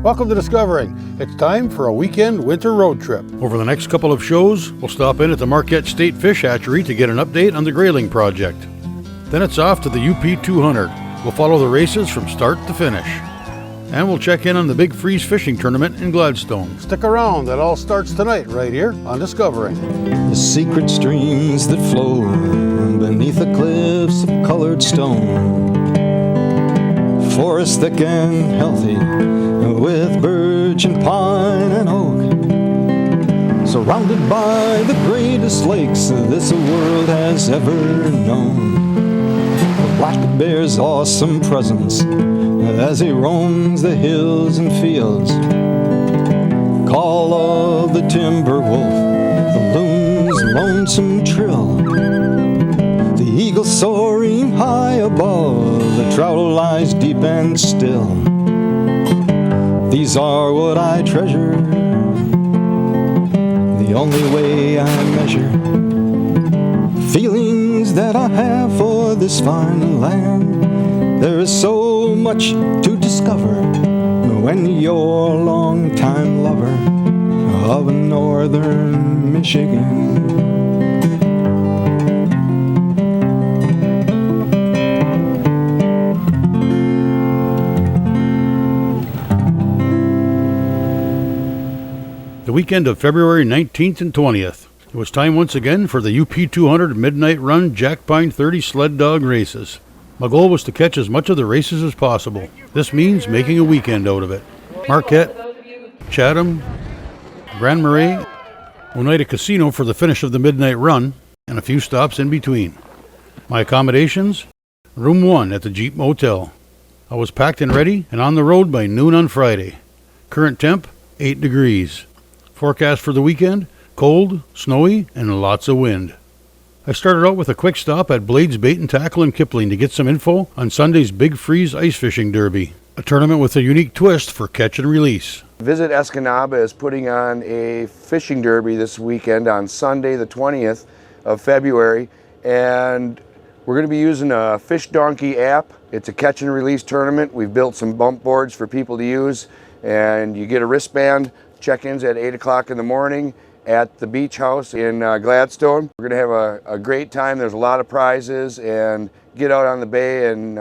Welcome to Discovering. It's time for a weekend winter road trip. Over the next couple of shows, we'll stop in at the Marquette State Fish Hatchery to get an update on the Grayling project. Then it's off to the UP200. We'll follow the races from start to finish. And we'll check in on the Big Freeze fishing tournament in Gladstone. Stick around, it all starts tonight right here on Discovering. The secret streams that flow beneath the cliffs of colored stone. Forest thick and healthy with birch and pine and oak. Surrounded by the greatest lakes this world has ever known. The black bear's awesome presence as he roams the hills and fields. Call of the timber wolf, the loon's lonesome trill. The eagle soaring high above, the trout lies deep and still. These are what I treasure, the only way I measure feelings that I have for this fine land. There is so much to discover when you're a long-time lover of northern Michigan. The weekend of February 19th and 20th. It was time once again for the UP200 Midnight Run Jack Pine 30 sled dog races. My goal was to catch as much of the races as possible. This means making a weekend out of it. Marquette, Chatham, Grand Marais, Oneida Casino for the finish of the Midnight Run, and a few stops in between. My accommodations? Room 1 at the Jeep Motel. I was packed and ready and on the road by noon on Friday. Current temp, 8 degrees. Forecast for the weekend, cold, snowy, and lots of wind. I started out with a quick stop at Blades Bait and Tackle in Kipling to get some info on Sunday's Big Freeze Ice Fishing Derby, a tournament with a unique twist for catch and release. Visit Escanaba is putting on a fishing derby this weekend on Sunday the 20th of February, and we're going to be using a Fish Donkey app. It's a catch and release tournament. We've built some bump boards for people to use, and you get a wristband. Check-ins at 8 o'clock in the morning at the beach house in Gladstone. We're going to have a great time. There's a lot of prizes, and get out on the bay and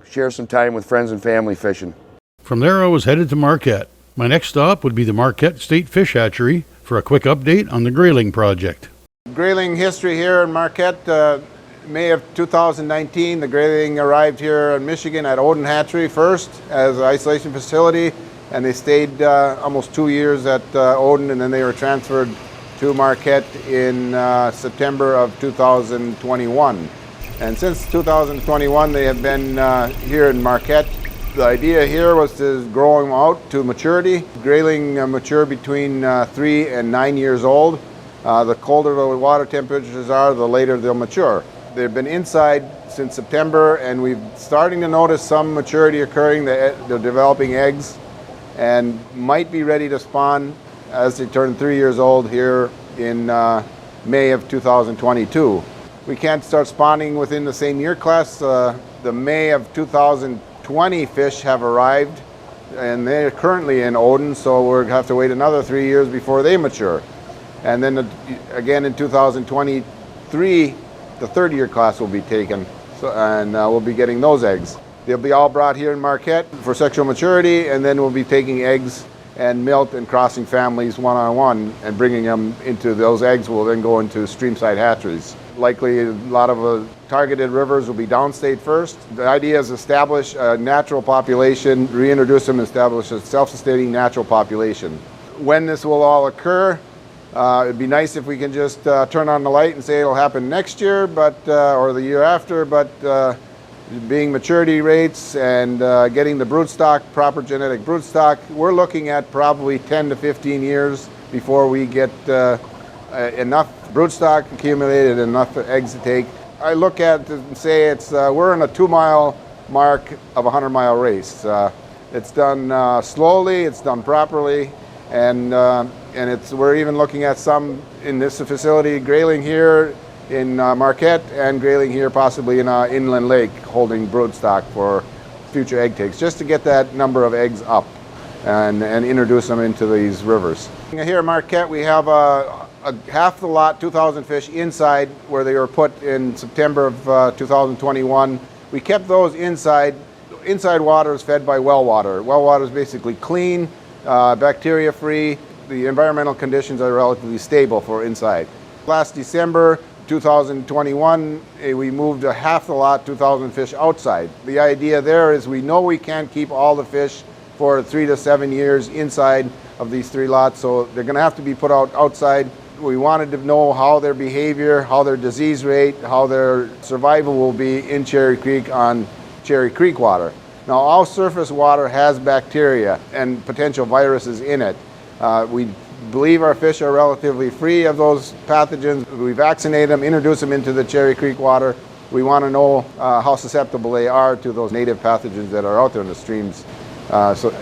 share some time with friends and family fishing. From there I was headed to Marquette. My next stop would be the Marquette State Fish Hatchery for a quick update on the Grayling project. Grayling history here in Marquette. May of 2019, the Grayling arrived here in Michigan at Odin Hatchery first as an isolation facility. And they stayed almost 2 years at Odin, and then they were transferred to Marquette in September of 2021. And since 2021, they have been here in Marquette. The idea here was to grow them out to maturity. Grayling mature between 3 and 9 years old. The colder the water temperatures are, the later they'll mature. They've been inside since September, and we're starting to notice some maturity occurring. They're developing eggs and might be ready to spawn as they turn 3 years old here in May of 2022. We can't start spawning within the same year class. The May of 2020 fish have arrived, and they're currently in Odin, so we'll have to wait another 3 years before they mature. And then again in 2023, the third year class will be taken, and we'll be getting those eggs. They'll be all brought here in Marquette for sexual maturity, and then we'll be taking eggs and milk and crossing families one-on-one and bringing them into those eggs will then go into streamside hatcheries. Likely a lot of targeted rivers will be downstate first. The idea is establish a natural population, reintroduce them, establish a self-sustaining natural population. When this will all occur, it'd be nice if we can just turn on the light and say it'll happen next year, or the year after, but being maturity rates and getting the broodstock, proper genetic broodstock, we're looking at probably 10 to 15 years before we get enough broodstock accumulated, enough eggs to take. I look at it and say we're in a 2-mile mark of a 100-mile race. It's done slowly, it's done properly, and we're even looking at some in this facility, Grayling here, in Marquette, and Grayling here possibly in Inland Lake holding broodstock for future egg takes, just to get that number of eggs up. and introduce them into these rivers. Here in Marquette, we have half the lot, 2,000 fish inside where they were put in September of 2021. We kept those inside. Inside water is fed by well water. Well water is basically clean, bacteria-free. The environmental conditions are relatively stable for inside. Last December 2021, we moved half the lot, 2,000 fish outside. The idea there is we know we can't keep all the fish for 3 to 7 years inside of these 3 lots, so they're going to have to be put outside. We wanted to know how their behavior, how their disease rate, how their survival will be in Cherry Creek on Cherry Creek water. Now, all surface water has bacteria and potential viruses in it. We believe our fish are relatively free of those pathogens. We vaccinate them, introduce them into the Cherry Creek water. We want to know how susceptible they are to those native pathogens that are out there in the streams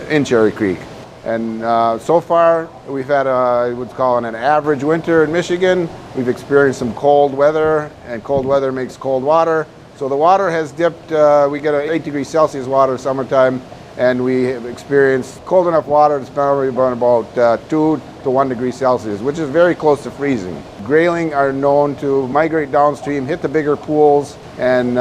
in Cherry Creek. And so far, we've had I would call it an average winter in Michigan. We've experienced some cold weather, and cold weather makes cold water. So the water has dipped. We get an 8 degrees Celsius water summertime, and we have experienced cold enough water that's probably about 2 to 1 degree Celsius, which is very close to freezing. Grayling are known to migrate downstream, hit the bigger pools, and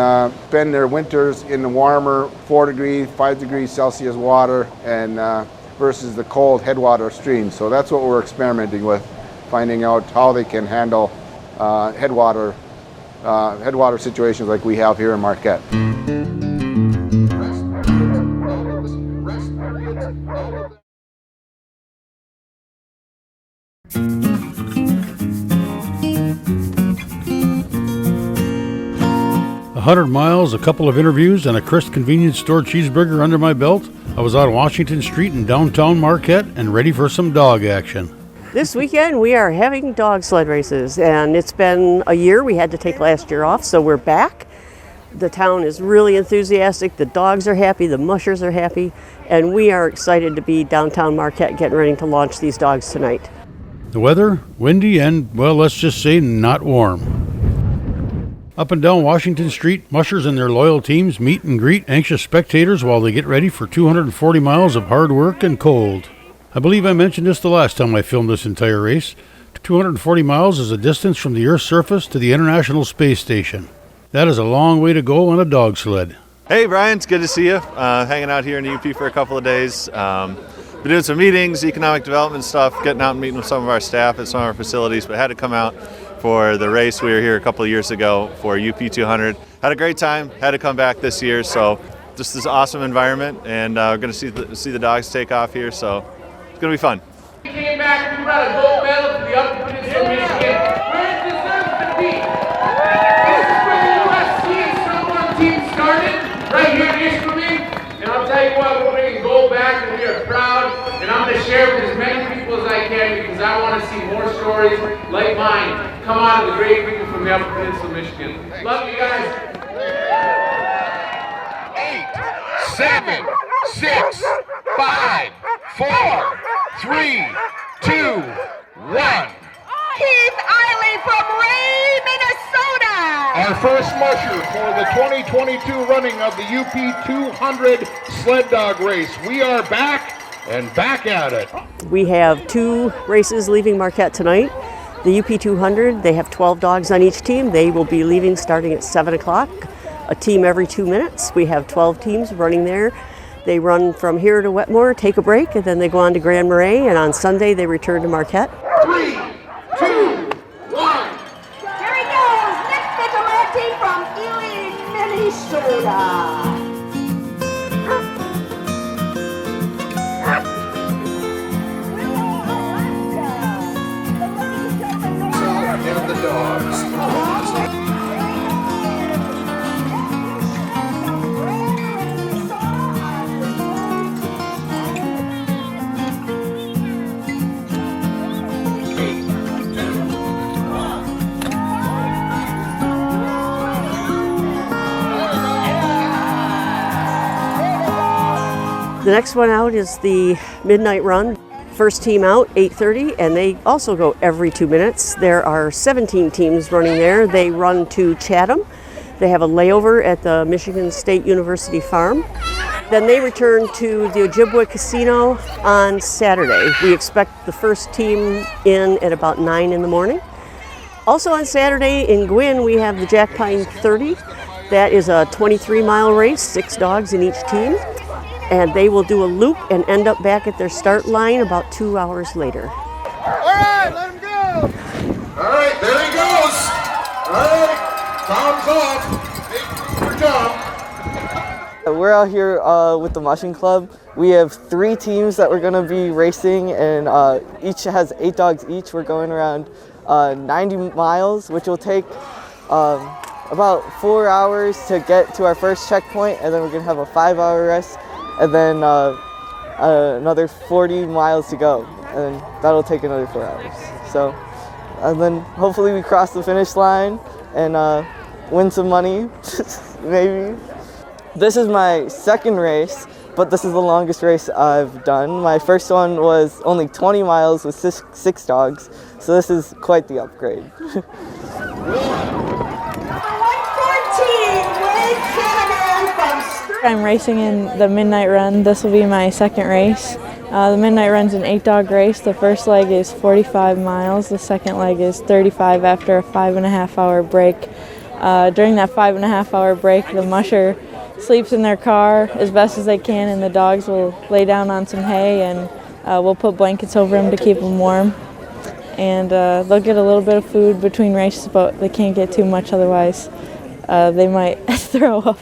spend their winters in the warmer 4 degrees, 5 degrees Celsius water, and versus the cold headwater streams. So that's what we're experimenting with, finding out how they can handle headwater situations like we have here in Marquette. 100 miles, a couple of interviews, and a crisp convenience store cheeseburger under my belt, I was on Washington Street in downtown Marquette and ready for some dog action. This weekend we are having dog sled races, and it's been a year. We had to take last year off, so we're back. The town is really enthusiastic. The dogs are happy, the mushers are happy, and we are excited to be downtown Marquette getting ready to launch these dogs tonight. The weather, windy and, well, let's just say not warm. Up and down Washington Street, mushers and their loyal teams meet and greet anxious spectators while they get ready for 240 miles of hard work and cold. I believe I mentioned this the last time I filmed this entire race. 240 miles is a distance from the Earth's surface to the International Space Station. That is a long way to go on a dog sled. Hey Brian, it's good to see you. Hanging out here in the UP for a couple of days. Been doing some meetings, economic development stuff, getting out and meeting with some of our staff at some of our facilities, but had to come out for the race. We were here a couple of years ago for UP200. Had a great time, had to come back this year, so just this awesome environment, and we're going to see the dogs take off here, so it's going to be fun. We came back and we brought a gold medal to the Upper Peninsula, Michigan, where it deserves to be. This is where the USC and someone team started, right here in Ishmael. And I'll tell you what, we're bringing gold back and we are proud. And I'm going to share with as many people as I can because I want to see more stories like mine come out of the great people from the Upper Peninsula, Michigan. Love you guys. 8, 7, 6, 5, 4, 3, 2, 1. Keith Eiley from Ray, Minnesota. Our first musher for the 2022 running of the UP200 sled dog race. We are back and back at it. We have 2 races leaving Marquette tonight. The UP200, they have 12 dogs on each team. They will be leaving starting at 7 o'clock, a team every 2 minutes. We have 12 teams running there. They run from here to Wetmore, take a break, and then they go on to Grand Marais, and on Sunday they return to Marquette. 3, 2, 1. Here he goes, Nick Vigilante from Ely, Minnesota. And the dogs. The next one out is the midnight run. First team out, 8:30, and they also go every 2 minutes. There are 17 teams running there. They run to Chatham. They have a layover at the Michigan State University Farm. Then they return to the Ojibwe Casino on Saturday. We expect the first team in at about 9 in the morning. Also on Saturday in Gwin, we have the Jack Pine 30. That is a 23-mile race, 6 dogs in each team. And they will do a loop and end up back at their start line about 2 hours later. All right, let him go. All right, there he goes. All right, Tom's off. Hey, for Tom. We're out here with the Mushing Club. We have 3 teams that we're going to be racing, and each has 8 dogs each. We're going around 90 miles, which will take about 4 hours to get to our first checkpoint, and then we're going to have a 5-hour rest, and then another 40 miles to go, and that'll take another 4 hours. So, and then hopefully we cross the finish line and win some money, maybe. This is my second race, but this is the longest race I've done. My first one was only 20 miles with 6 dogs, so this is quite the upgrade. I'm racing in the Midnight Run. This will be my second race. The Midnight Run's an 8-dog race. The first leg is 45 miles. The second leg is 35 after a 5.5-hour break. During that 5.5-hour break, the musher sleeps in their car as best as they can, and the dogs will lay down on some hay, and we'll put blankets over them to keep them warm. And they'll get a little bit of food between races, but they can't get too much, otherwise they might throw up.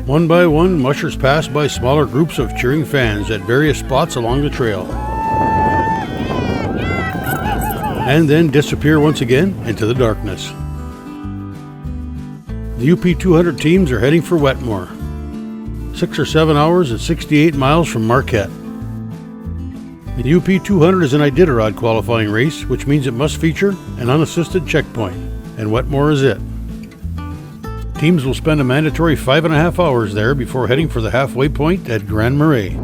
One by one, mushers pass by smaller groups of cheering fans at various spots along the trail, and then disappear once again into the darkness. The UP200 teams are heading for Wetmore, 6 or 7 hours and 68 miles from Marquette. The UP200 is an Iditarod qualifying race, which means it must feature an unassisted checkpoint, and Wetmore is it. Teams will spend a mandatory 5.5 hours there before heading for the halfway point at Grand Marais.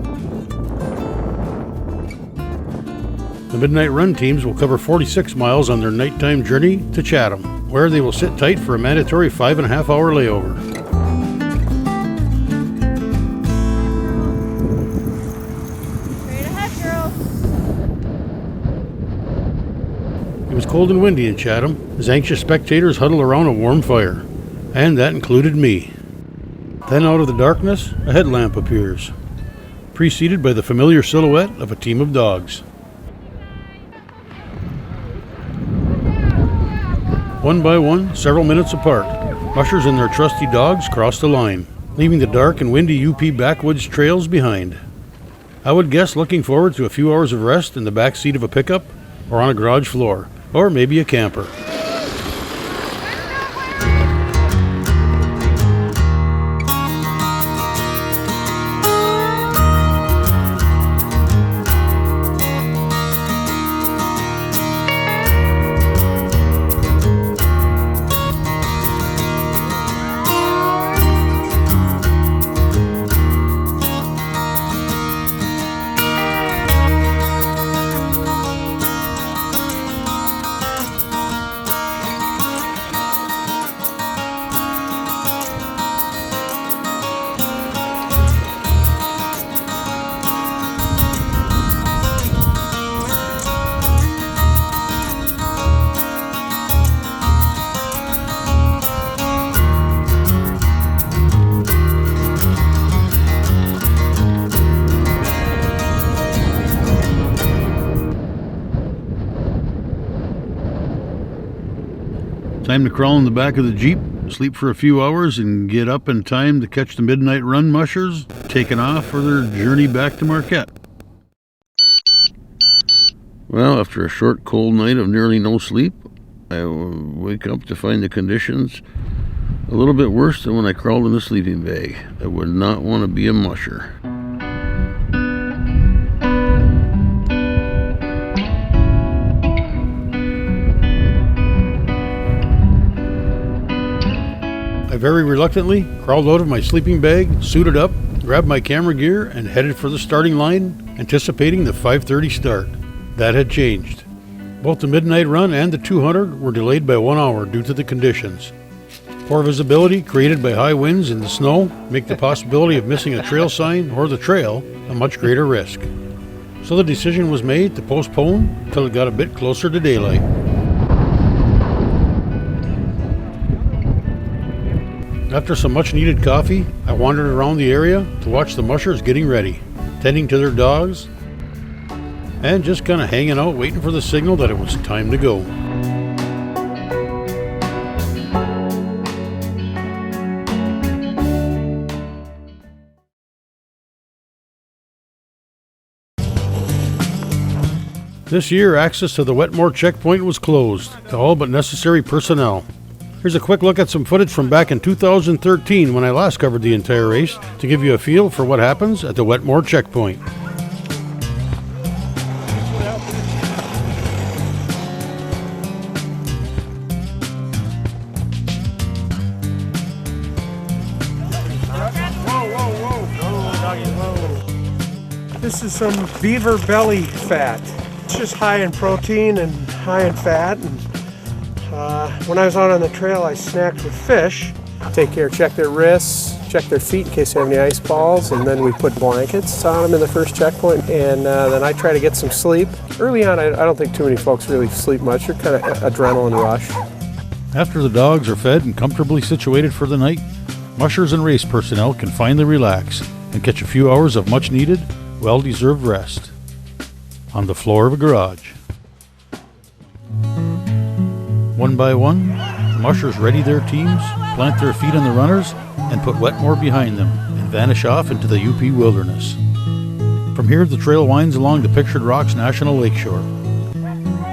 The Midnight Run teams will cover 46 miles on their nighttime journey to Chatham, where they will sit tight for a mandatory 5.5-hour layover. Straight ahead, girls. It was cold and windy in Chatham as anxious spectators huddled around a warm fire. And that included me. Then out of the darkness, a headlamp appears, preceded by the familiar silhouette of a team of dogs. One by one, several minutes apart, mushers and their trusty dogs cross the line, leaving the dark and windy UP backwoods trails behind. I would guess looking forward to a few hours of rest in the back seat of a pickup, or on a garage floor, or maybe a camper. Time to crawl in the back of the Jeep, sleep for a few hours, and get up in time to catch the Midnight Run mushers taking off for their journey back to Marquette. Well, after a short, cold night of nearly no sleep, I wake up to find the conditions a little bit worse than when I crawled in the sleeping bag. I would not want to be a musher. I very reluctantly crawled out of my sleeping bag, suited up, grabbed my camera gear, and headed for the starting line, anticipating the 5:30 start. That had changed. Both the midnight run and the 200 were delayed by 1 hour due to the conditions. Poor visibility created by high winds and the snow make the possibility of missing a trail sign or the trail a much greater risk. So the decision was made to postpone until it got a bit closer to daylight. After some much needed coffee, I wandered around the area to watch the mushers getting ready, tending to their dogs, and just kind of hanging out waiting for the signal that it was time to go. This year, access to the Wetmore checkpoint was closed to all but necessary personnel. Here's a quick look at some footage from back in 2013 when I last covered the entire race to give you a feel for what happens at the Wetmore checkpoint. This is some beaver belly fat. It's just high in protein and high in fat. And when I was out on the trail, I snacked with fish. Take care, check their wrists, check their feet in case they have any ice balls, and then we put blankets on them in the first checkpoint, and then I try to get some sleep. Early on, I don't think too many folks really sleep much. They're kind of adrenaline rush. After the dogs are fed and comfortably situated for the night, mushers and race personnel can finally relax and catch a few hours of much-needed, well-deserved rest on the floor of a garage. One by one, the mushers ready their teams, plant their feet on the runners, and put Wetmore behind them and vanish off into the UP wilderness. From here, the trail winds along the Pictured Rocks National Lakeshore.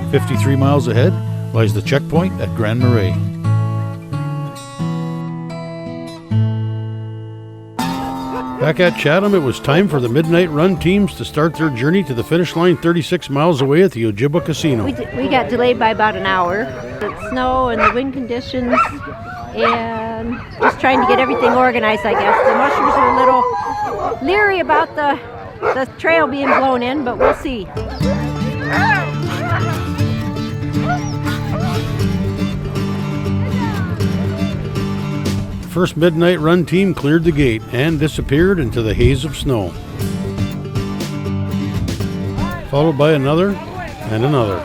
53 miles ahead lies the checkpoint at Grand Marais. Back at Chatham, it was time for the Midnight Run teams to start their journey to the finish line 36 miles away at the Ojibwa Casino. We got delayed by about an hour. The snow and the wind conditions and just trying to get everything organized, I guess. The mushers are a little leery about the trail being blown in, but we'll see. First Midnight Run team cleared the gate and disappeared into the haze of snow, followed by another and another.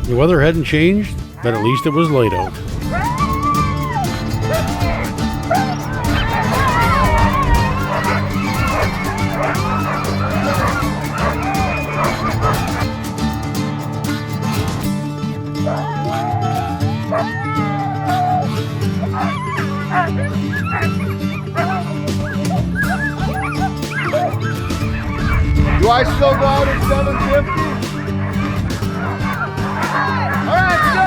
The weather hadn't changed, but at least it was light out. Do I still go out at 750? All right, go!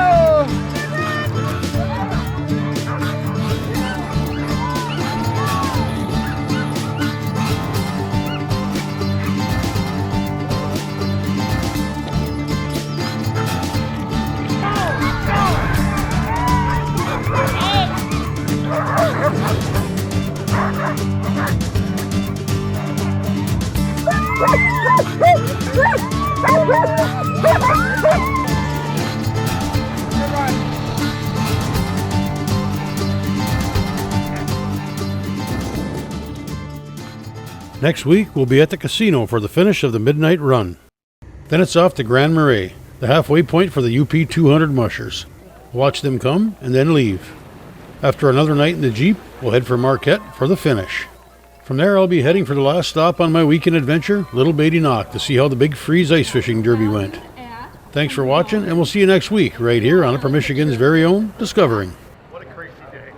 Next week, we'll be at the casino for the finish of the Midnight Run. Then it's off to Grand Marais, the halfway point for the UP200 mushers. Watch them come and then leave. After another night in the Jeep, we'll head for Marquette for the finish. From there, I'll be heading for the last stop on my weekend adventure, Little Beatty Knock, to see how the Big Freeze Ice Fishing Derby went. Thanks for watching, and we'll see you next week, right here on Upper Michigan's very own Discovering. What a crazy day.